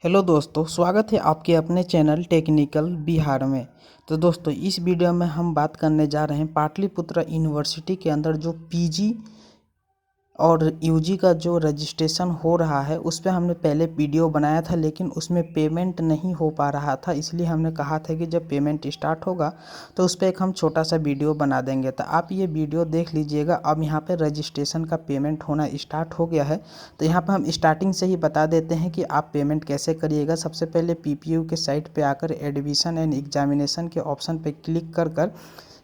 Hello दोस्तों, स्वागत है आपके अपने चैनल टेक्निकल बिहार में। तो दोस्तों, इस वीडियो में हम बात करने जा रहे हैं पाटलिपुत्र यूनिवर्सिटी के अंदर जो पीजी और यूजी का जो रजिस्ट्रेशन हो रहा है उस पे हमने पहले वीडियो बनाया था, लेकिन उसमें पेमेंट नहीं हो पा रहा था। इसलिए हमने कहा था कि जब पेमेंट स्टार्ट होगा तो उस पर एक हम छोटा सा वीडियो बना देंगे। तो आप ये वीडियो देख लीजिएगा। अब यहाँ पे रजिस्ट्रेशन का पेमेंट होना स्टार्ट हो गया है। तो यहाँ पर हम स्टार्टिंग से ही बता देते हैं कि आप पेमेंट कैसे करिएगा। सबसे पहले पीपीयू के साइट पर आकर एडमिशन एंड एग्जामिनेशन के ऑप्शन पर क्लिक कर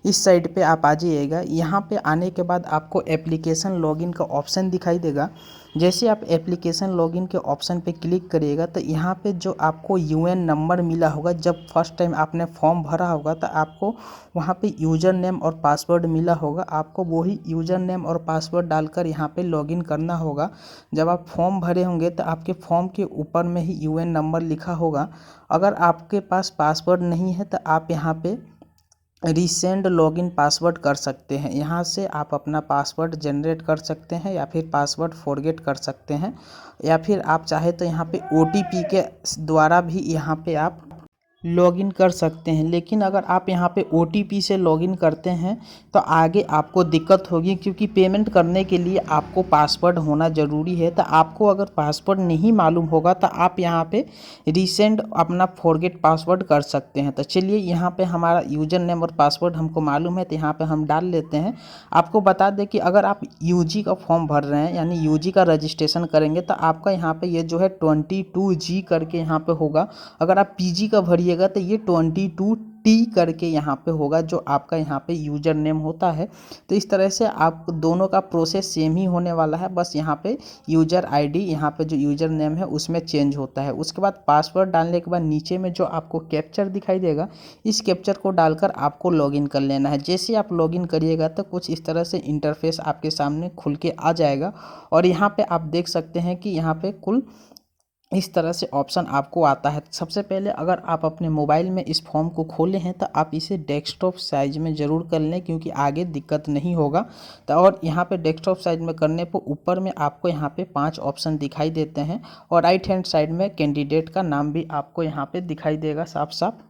इस साइट पे आप आ जाइएगा। यहाँ पे आने के बाद आपको एप्लीकेशन लॉगिन का ऑप्शन दिखाई देगा। जैसे आप एप्लीकेशन लॉगिन के ऑप्शन पे क्लिक करिएगा तो यहाँ पे जो आपको यूएन नंबर मिला होगा, जब फर्स्ट टाइम आपने फॉर्म भरा होगा तो आपको वहाँ पे यूज़र नेम और पासवर्ड मिला होगा। आपको वही यूज़र नेम और पासवर्ड डालकर यहाँ पे लॉगिन करना होगा। जब आप फॉर्म भरे होंगे तो आपके फॉर्म के ऊपर में ही यूएन नंबर लिखा होगा। अगर आपके पास पासवर्ड नहीं है तो आप यहाँ पे रीसेंड लॉगिन पासवर्ड कर सकते हैं। यहाँ से आप अपना पासवर्ड जनरेट कर सकते हैं या फिर पासवर्ड फॉरगेट कर सकते हैं, या फिर आप चाहे तो यहाँ पे ओटीपी के द्वारा भी यहाँ पे आप लॉगिन कर सकते हैं। लेकिन अगर आप यहाँ पे ओटीपी से लॉगिन करते हैं तो आगे आपको दिक्कत होगी, क्योंकि पेमेंट करने के लिए आपको पासवर्ड होना ज़रूरी है। तो आपको अगर पासवर्ड नहीं मालूम होगा तो आप यहाँ पे रीसेंट अपना फॉरगेट पासवर्ड कर सकते हैं। तो चलिए, यहाँ पे हमारा यूज़र नेम और पासवर्ड हमको मालूम है तो यहाँ पे हम डाल लेते हैं। आपको बता दें कि अगर आप यूजी का फॉर्म भर रहे हैं, यानी यूजी का रजिस्ट्रेशन करेंगे, तो आपका यहाँ पे ये जो है 22G करके यहाँ पे होगा। अगर आप पीजी का भरिएगा तो ये 22T करके यहाँ पे होगा, जो आपका यहाँ पे यूज़र नेम होता है। तो इस तरह से आप दोनों का प्रोसेस सेम ही होने वाला है, बस यहाँ पे यूज़र आईडी, यहाँ पे जो यूज़र नेम है उसमें चेंज होता है। उसके बाद पासवर्ड डालने के बाद नीचे में जो आपको कैप्चर दिखाई देगा, इस कैप्चर को डालकर आपको लॉगिन कर लेना है। जैसे आप लॉगिन करिएगा तो कुछ इस तरह से इंटरफेस आपके सामने खुल के आ जाएगा। और यहाँ पे आप देख सकते हैं कि यहाँ पे कुल इस तरह से ऑप्शन आपको आता है। सबसे पहले अगर आप अपने मोबाइल में इस फॉर्म को खोले हैं तो आप इसे डेस्कटॉप साइज़ में ज़रूर कर लें, क्योंकि आगे दिक्कत नहीं होगा। तो और यहाँ पे डेस्कटॉप साइज़ में करने पर ऊपर में आपको यहाँ पे 5 ऑप्शन दिखाई देते हैं, और राइट हैंड साइड में कैंडिडेट का नाम भी आपको यहाँ पे दिखाई देगा साफ साफ।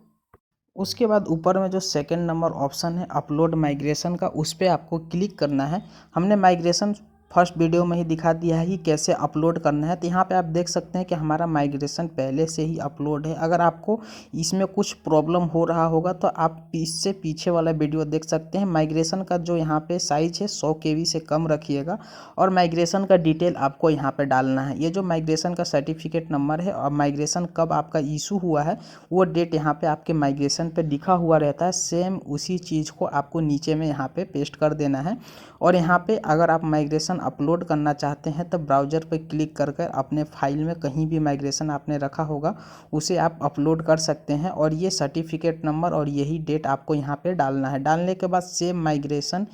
उसके बाद ऊपर में जो सेकंड नंबर ऑप्शन है अपलोड माइग्रेशन का, उस पर आपको क्लिक करना है। हमने माइग्रेशन फर्स्ट वीडियो में ही दिखा दिया है कि कैसे अपलोड करना है। तो यहाँ पे आप देख सकते हैं कि हमारा माइग्रेशन पहले से ही अपलोड है। अगर आपको इसमें कुछ प्रॉब्लम हो रहा होगा तो आप इससे पीछे वाला वीडियो देख सकते हैं। माइग्रेशन का जो यहाँ पे साइज़ है 100 KB से कम रखिएगा, और माइग्रेशन का डिटेल आपको यहाँ पे डालना है। ये जो माइग्रेशन का सर्टिफिकेट नंबर है और माइग्रेशन कब आपका इशू हुआ है वो डेट यहाँ पे आपके माइग्रेशन पे लिखा हुआ रहता है। सेम उसी चीज़ को आपको नीचे में यहाँ पे पेस्ट कर देना है। और यहाँ पे अगर आप माइग्रेशन अपलोड करना चाहते हैं तो ब्राउज़र पे क्लिक कर कर अपने फाइल में कहीं भी माइग्रेशन आपने रखा होगा उसे आप अपलोड कर सकते हैं। और ये सर्टिफिकेट नंबर और यही डेट आपको यहाँ पे डालना है। डालने के बाद same migration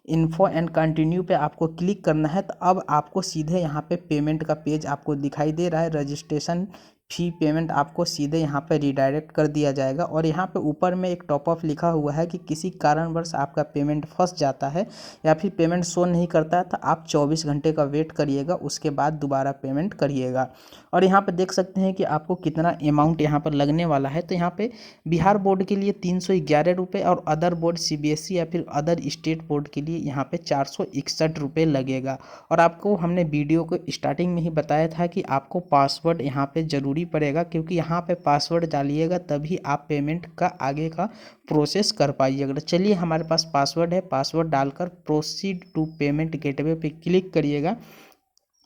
info and continue पे आपको क्लिक करना है। तो अब आपको सीधे यहाँ पे पेमेंट का पेज आपको दिखाई दे रहा है। रजिस्ट्रेशन फ़ी पेमेंट आपको सीधे यहाँ पे रिडायरेक्ट कर दिया जाएगा। और यहाँ पे ऊपर में एक टॉप अप लिखा हुआ है कि किसी कारणवश आपका पेमेंट फंस जाता है या फिर पेमेंट शो नहीं करता है तो आप 24 घंटे का वेट करिएगा, उसके बाद दोबारा पेमेंट करिएगा। और यहाँ पे देख सकते हैं कि आपको कितना अमाउंट यहाँ पर लगने वाला है। तो यहाँ पे बिहार बोर्ड के लिए 311 रुपये, और अदर बोर्ड सीबीएसई या फिर अदर स्टेट बोर्ड के लिए यहाँ पे 461 रुपये लगेगा। और आपको हमने वीडियो को स्टार्टिंग में ही बताया था कि आपको पासवर्ड यहाँ पे ज़रूरी पड़ेगा, क्योंकि यहाँ पे पासवर्ड डालिएगा तभी आप पेमेंट का आगे का प्रोसेस कर पाइएगा। तो चलिए, हमारे पास पासवर्ड है। पासवर्ड डालकर प्रोसीड टू पेमेंट गेटवे पे क्लिक करिएगा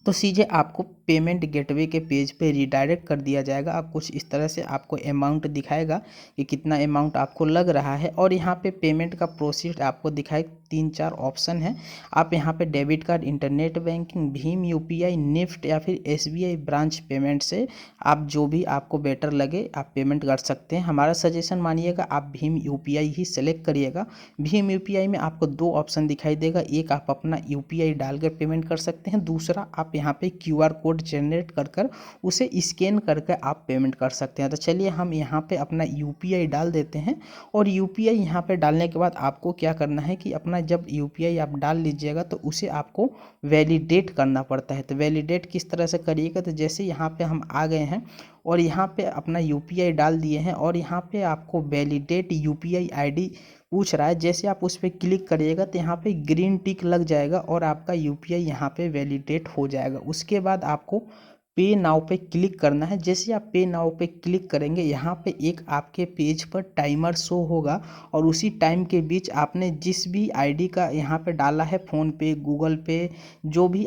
तो सीधे आपको पेमेंट गेटवे के पेज पे रिडायरेक्ट कर दिया जाएगा। अब कुछ इस तरह से आपको अमाउंट दिखाएगा कि कितना अमाउंट आपको लग रहा है। और यहाँ पे पेमेंट का प्रोसीड आपको दिखाए 3-4 ऑप्शन है। आप यहाँ पे डेबिट कार्ड, इंटरनेट बैंकिंग, भीम यूपीआई, निफ्ट या फिर एसबीआई ब्रांच पेमेंट से आप जो भी आपको बेटर लगे आप पेमेंट कर सकते हैं। हमारा सजेशन मानिएगा, आप भीम यूपीआई ही सेलेक्ट करिएगा। भीम यूपीआई में आपको 2 ऑप्शन दिखाई देगा। एक, आप अपना यूपीआई डालकर पेमेंट कर सकते हैं। दूसरा, आप यहाँ पे क्यूआर कोड जनरेट कर उसे स्कैन करके आप पेमेंट कर सकते हैं। तो चलिए, हम यहाँ पे अपना यूपीआई डाल देते हैं। और यूपीआई यहाँ पे डालने के बाद आपको क्या करना है कि अपना जब यूपीआई आप डाल लीजिएगा तो उसे आपको वैलिडेट करना पड़ता है। तो वैलिडेट किस तरह से करिएगा, तो जैसे यहाँ पे हम आ गए हैं और यहाँ पे अपना यूपीआई डाल दिए हैं और यहाँ पे आपको वैलिडेट यूपीआई आईडी पूछ रहा है। जैसे आप उस पर क्लिक करिएगा तो यहाँ पे ग्रीन टिक लग जाएगा और आपका यूपीआई यहाँ पे वैलिडेट हो जाएगा। उसके बाद आपको पे नाउ पे क्लिक करना है। जैसे आप पे नाउ पे क्लिक करेंगे यहाँ पे एक आपके पेज पर टाइमर शो होगा और उसी टाइम के बीच आपने जिस भी आईडी का यहाँ पे डाला है, फ़ोन पे, गूगल पे, जो भी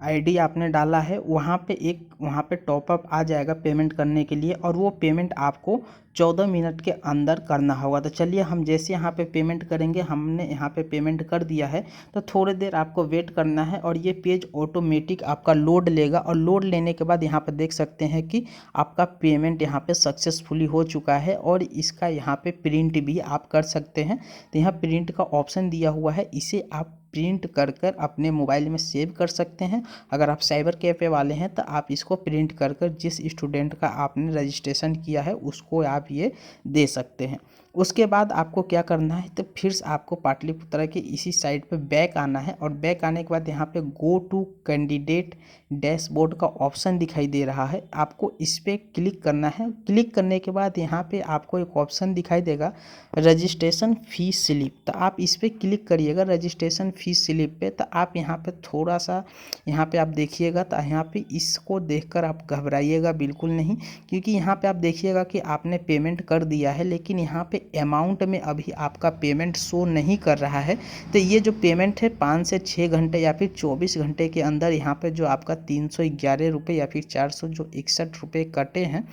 आईडी आपने डाला है वहाँ पे टॉपअप आ जाएगा पेमेंट करने के लिए और वो पेमेंट आपको 14 मिनट के अंदर करना होगा। तो चलिए हम जैसे यहाँ पे पेमेंट करेंगे, हमने यहाँ पे पेमेंट कर दिया है तो थोड़ी देर आपको वेट करना है और ये पेज ऑटोमेटिक आपका लोड लेगा और लोड लेने के बाद यहाँ पे देख सकते हैं कि आपका पेमेंट यहाँ पे सक्सेसफुली हो चुका है और इसका यहाँ पे प्रिंट भी आप कर सकते हैं। तो यहाँ प्रिंट का ऑप्शन दिया हुआ है, इसे आप प्रिंट कर कर अपने मोबाइल में सेव कर सकते हैं। अगर आप साइबर कैफ़े वाले हैं तो आप इसको प्रिंट कर कर जिस स्टूडेंट का आपने रजिस्ट्रेशन किया है उसको आप ये दे सकते हैं। उसके बाद आपको क्या करना है तो फिर से आपको पाटलिपुत्रा के इसी साइट पे बैक आना है और बैक आने के बाद यहाँ पे गो टू कैंडिडेट डैशबोर्ड का ऑप्शन दिखाई दे रहा है, आपको इस पर क्लिक करना है। क्लिक करने के बाद यहाँ पे आपको एक ऑप्शन दिखाई देगा रजिस्ट्रेशन फीस स्लिप, तो आप इस पर क्लिक करिएगा रजिस्ट्रेशन फीस स्लिप पे। तो आप यहाँ पे थोड़ा सा यहाँ पे आप देखिएगा तो यहाँ पे इसको देखकर आप घबराइएगा बिल्कुल नहीं, क्योंकि यहाँ पे आप देखिएगा कि आपने पेमेंट कर दिया है लेकिन यहाँ पे अमाउंट में अभी आपका पेमेंट शो नहीं कर रहा है। तो ये जो पेमेंट है 5 से 6 घंटे या फिर 24 घंटे के अंदर यहाँ पे जो आपका 311 रुपये या फिर 461 रुपये कटे हैं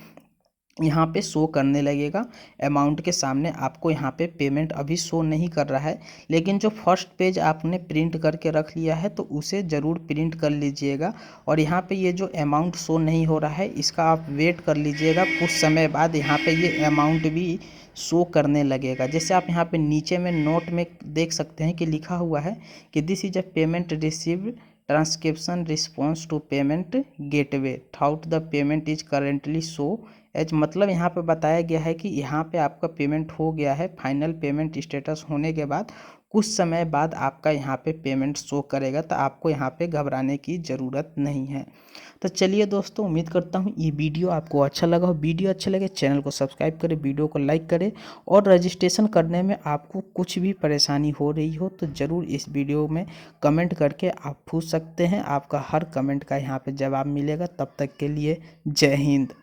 यहाँ पे शो करने लगेगा। अमाउंट के सामने आपको यहाँ पे पेमेंट अभी शो नहीं कर रहा है, लेकिन जो फर्स्ट पेज आपने प्रिंट करके रख लिया है तो उसे ज़रूर प्रिंट कर लीजिएगा। और यहाँ पे ये जो अमाउंट शो नहीं हो रहा है इसका आप वेट कर लीजिएगा, कुछ समय बाद यहाँ पे ये अमाउंट भी शो करने लगेगा। जैसे आप यहाँ पे नीचे में नोट में देख सकते हैं कि लिखा हुआ है कि this is a payment received transcription response to payment gateway thought the payment is currently show as, मतलब यहाँ पे बताया गया है कि यहाँ पे आपका पेमेंट हो गया है। फाइनल पेमेंट स्टेटस होने के बाद कुछ समय बाद आपका यहाँ पे पेमेंट शो करेगा, तो आपको यहाँ पे घबराने की ज़रूरत नहीं है। तो चलिए दोस्तों, उम्मीद करता हूँ ये वीडियो आपको अच्छा लगा हो। वीडियो अच्छा लगे चैनल को सब्सक्राइब करें, वीडियो को लाइक करें और रजिस्ट्रेशन करने में आपको कुछ भी परेशानी हो रही हो तो ज़रूर इस वीडियो में कमेंट करके आप पूछ सकते हैं। आपका हर कमेंट का यहाँ पर जवाब मिलेगा। तब तक के लिए जय हिंद।